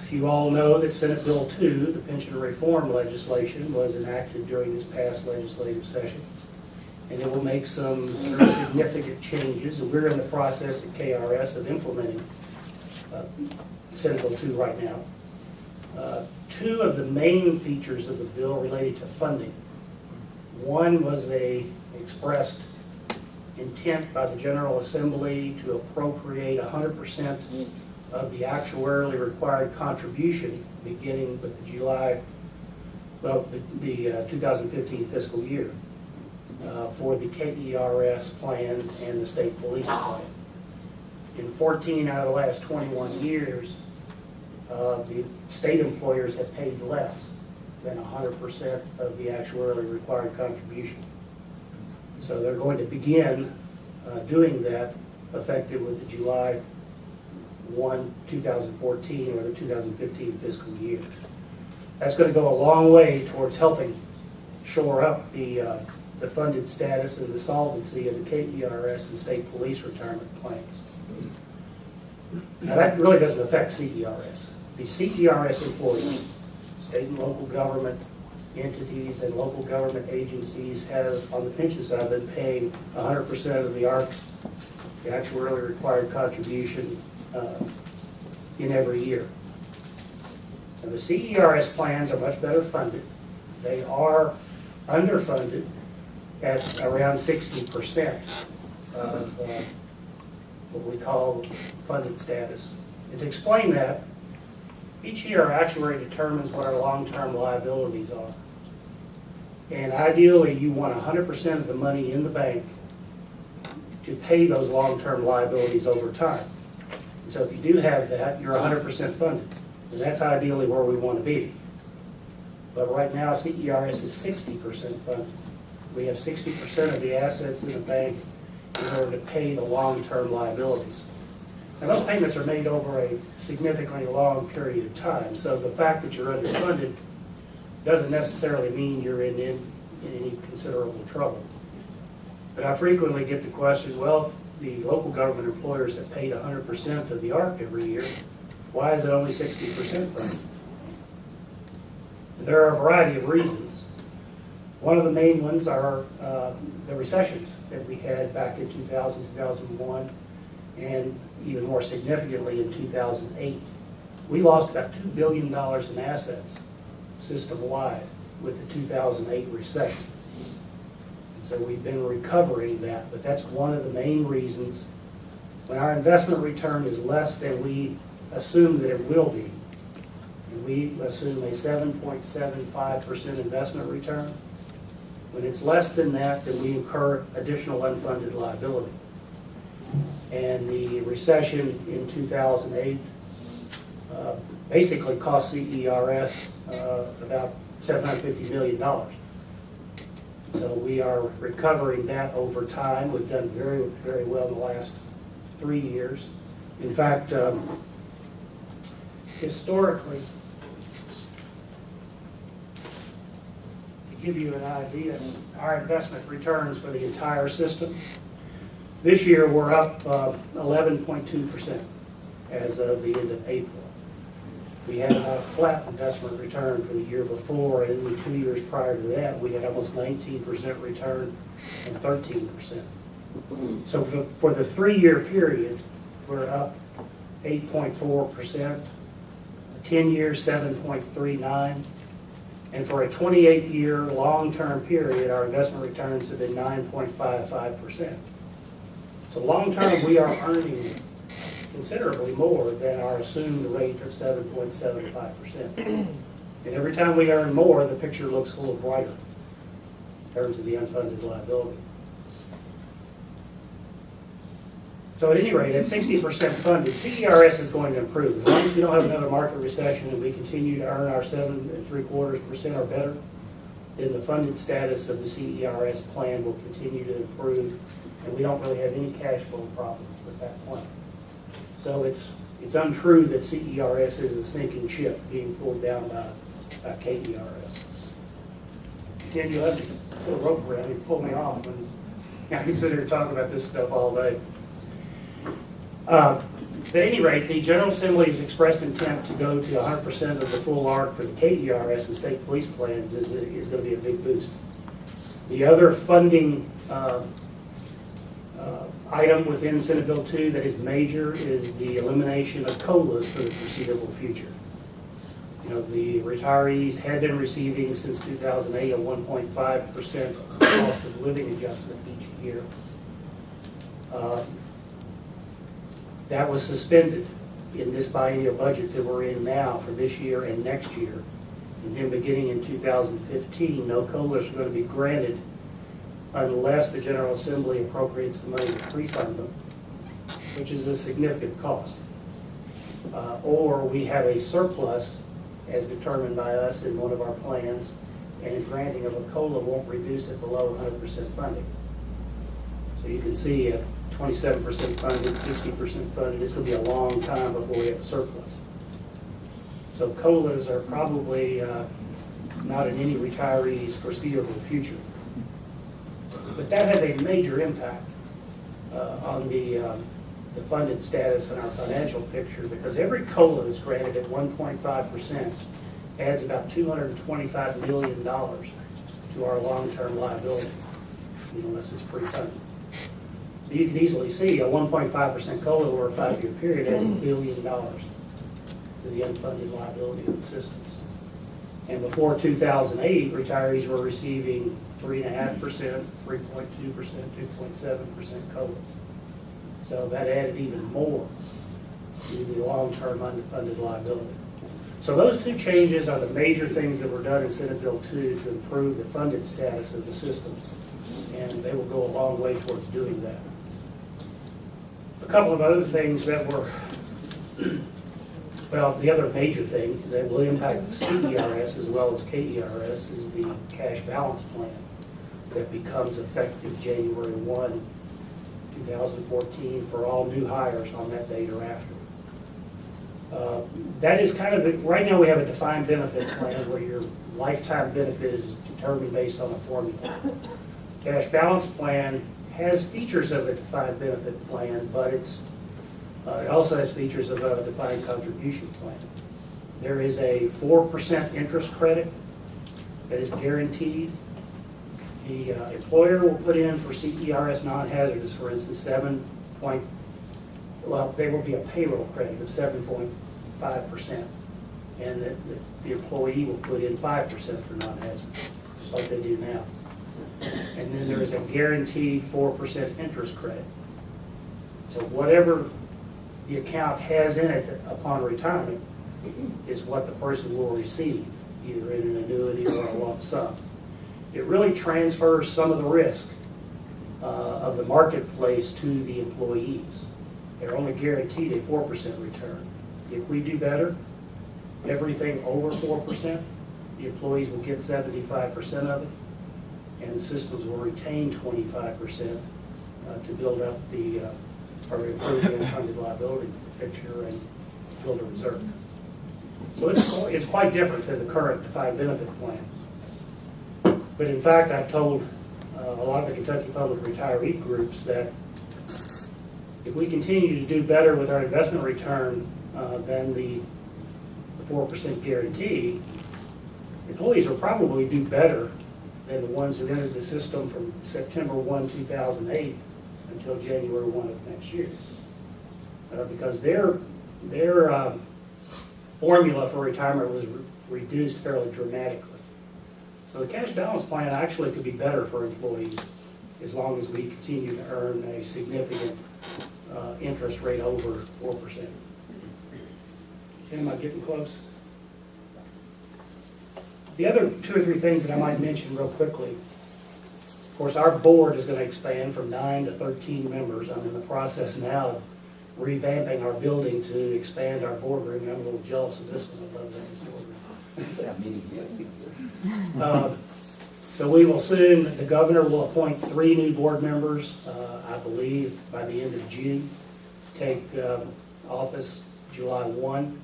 You all know that Senate Bill 2, the pension reform legislation, was enacted during this past legislative session. And it will make some very significant changes, and we're in the process at KRS of implementing Senate Bill 2 right now. Two of the main features of the bill related to funding. One was a expressed intent by the General Assembly to appropriate 100% of the actuarially required contribution beginning with the the 2015 fiscal year for the KERS plan and the state police plan. In 14 out of the last 21 years, the state employers have paid less than 100% of the actuarially required contribution. So they're going to begin doing that effective with the July 1, 2014 or the 2015 fiscal year. That's going to go a long way towards helping shore up the funded status and the solvency of the KERS and state police retirement plans. Now that really doesn't affect CERS. The CERS employees, state and local government entities and local government agencies have, on the pension side, been paying 100% of the actuarially required contribution in every year. And the CERS plans are much better funded. They are underfunded at around 60% of what we call funded status. And to explain that, each year our actuary determines what our long-term liabilities are. And ideally you want 100% of the money in the bank to pay those long-term liabilities over time. And so if you do have that, you're 100% funded. And that's ideally where we want to be. But right now CERS is 60% funded. We have 60% of the assets in the bank in order to pay the long-term liabilities. And those payments are made over a significantly long period of time. So the fact that you're underfunded doesn't necessarily mean you're in any considerable trouble. But I frequently get the question, well, the local government employers have paid 100% of the ARC every year. Why is it only 60% funded? There are a variety of reasons. One of the main ones are the recessions that we had back in 2000, 2001, and even more significantly in 2008. We lost about $2 billion in assets system-wide with the 2008 recession. And so we've been recovering that, but that's one of the main reasons. When our investment return is less than we assume that it will be, and we assume a 7.75% investment return, when it's less than that, then we incur additional unfunded liability. And the recession in 2008 basically cost CERS about $750 million. So we are recovering that over time. We've done very, very well in the last 3 years. In fact, historically, to give you an idea, our investment returns for the entire system, this year we're up 11.2% as of the end of April. We had a flat investment return for the year before, and in the 2 years prior to that, we had almost 19% return and 13%. So for the 3-year period, we're up 8.4%, 10 years 7.39%, and for a 28-year long-term period, our investment returns have been 9.55%. So long-term, we are earning considerably more than our assumed rate of 7.75%. And every time we earn more, the picture looks a little brighter in terms of the unfunded liability. So at any rate, at 60% funded, CERS is going to improve. As long as we don't have another market recession and we continue to earn our 7.75% or better, then the funded status of the CERS plan will continue to improve, and we don't really have any cash flow problems with that plan. So it's untrue that CERS is a sinking ship being pulled down by KERS. Ken, you'll have to put a rope around me and pull me off when I can sit here and talk about this stuff all day. At any rate, the General Assembly has expressed intent to go to 100% of the full ARC for the KERS and state police plans is going to be a big boost. The other funding item within Senate Bill 2 that is major is the elimination of COLAs for the foreseeable future. You know, the retirees had been receiving since 2008 a 1.5% cost of living adjustment each year. That was suspended in this biennial budget that we're in now for this year and next year. And then beginning in 2015, no COLAs are going to be granted unless the General Assembly appropriates the money to pre-fund them, which is a significant cost. Or we have a surplus as determined by us in one of our plans, and granting of a COLA won't reduce it below 100% funding. So you can see at 27% funded, 60% funded, it's going to be a long time before we have a surplus. So COLAs are probably not in any retiree's foreseeable future. But that has a major impact on the funded status and our financial picture, because every COLA that's granted at 1.5% adds about $225 million to our long-term liability, unless it's pre-funded. So you can easily see a 1.5% COLA over a 5-year period adds $1 billion to the unfunded liability of the systems. And before 2008, retirees were receiving 3.5%, 3.2%, 2.7% COLAs. So that added even more to the long-term unfunded liability. So those two changes are the major things that were done in Senate Bill 2 to improve the funded status of the systems, and they will go a long way towards doing that. A couple of other things that were, well, the other major thing that will impact CERS as well as KERS is the cash balance plan that becomes effective January 1, 2014 for all new hires on that date or after. That is kind of, right now we have a defined benefit plan where your lifetime benefit is determined based on a formula. Cash balance plan has features of a defined benefit plan, but it also has features of a defined contribution plan. There is a 4% interest credit that is guaranteed. The employer will put in for CERS non-hazardous, for instance, there will be a payroll credit of 7.5%, and the employee will put in 5% for non-hazardous, just like they do now. And then there is a guaranteed 4% interest credit. So whatever the account has in it upon retirement is what the person will receive, either in an annuity or a lump sum. It really transfers some of the risk of the marketplace to the employees. They're only guaranteed a 4% return. If we do better, everything over 4%, the employees will get 75% of it, and the systems will retain 25% to build up or improve the unfunded liability picture and build a reserve. So it's quite different than the current defined benefit plan. But in fact, I've told a lot of the Kentucky Public retiree groups that if we continue to do better with our investment return than the 4% guarantee, employees will probably do better than the ones who entered the system from September 1, 2008 until January 1 of next year. Because their formula for retirement was reduced fairly dramatically. So the cash balance plan actually could be better for employees as long as we continue to earn a significant interest rate over 4%. Am I getting close? The other 2 or 3 things that I might mention real quickly. Of course, our board is going to expand from 9 to 13 members. I'm in the process now of revamping our building to expand our boardroom. I'm a little jealous of this one. I love this boardroom. So we will soon, the governor will appoint 3 new board members, I believe, by the end of June, to take office July 1.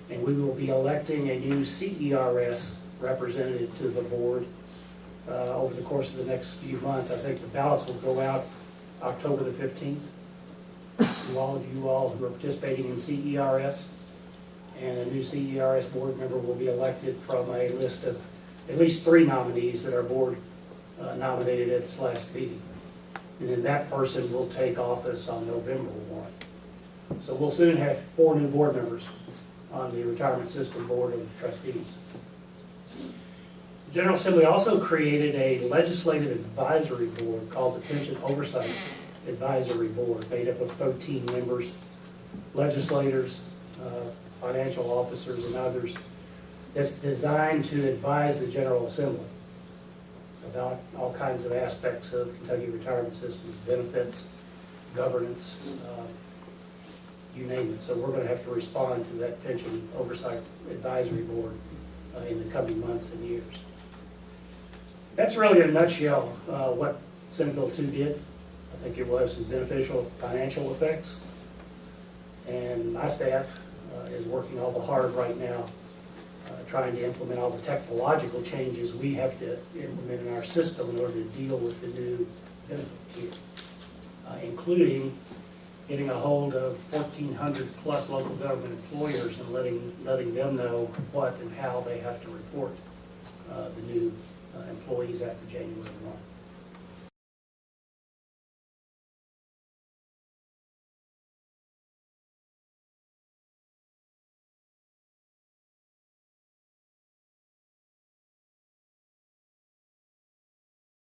And we will be electing a new CERS representative to the board over the course of the next few months. I think the ballots will go out October the 15th. to all of you all who are participating in CERS. And a new CERS board member will be elected from a list of at least 3 nominees that our board nominated at this last meeting. And then that person will take office on November 1. So we'll soon have 4 new board members on the Retirement System Board of Trustees. The General Assembly also created a legislative advisory board called the Pension Oversight Advisory Board, made up of 13 members, legislators, financial officers, and others, that's designed to advise the General Assembly about all kinds of aspects of Kentucky retirement systems, benefits, governance, you name it. So we're going to have to respond to that Pension Oversight Advisory Board in the coming months and years. That's really in a nutshell what Senate Bill 2 did. I think it will have some beneficial financial effects. And my staff is working all the hard right now trying to implement all the technological changes we have to implement in our system in order to deal with the new benefit tier, including getting a hold of 1,400 plus local government employers and letting them know what and how they have to report the new employees after January 1.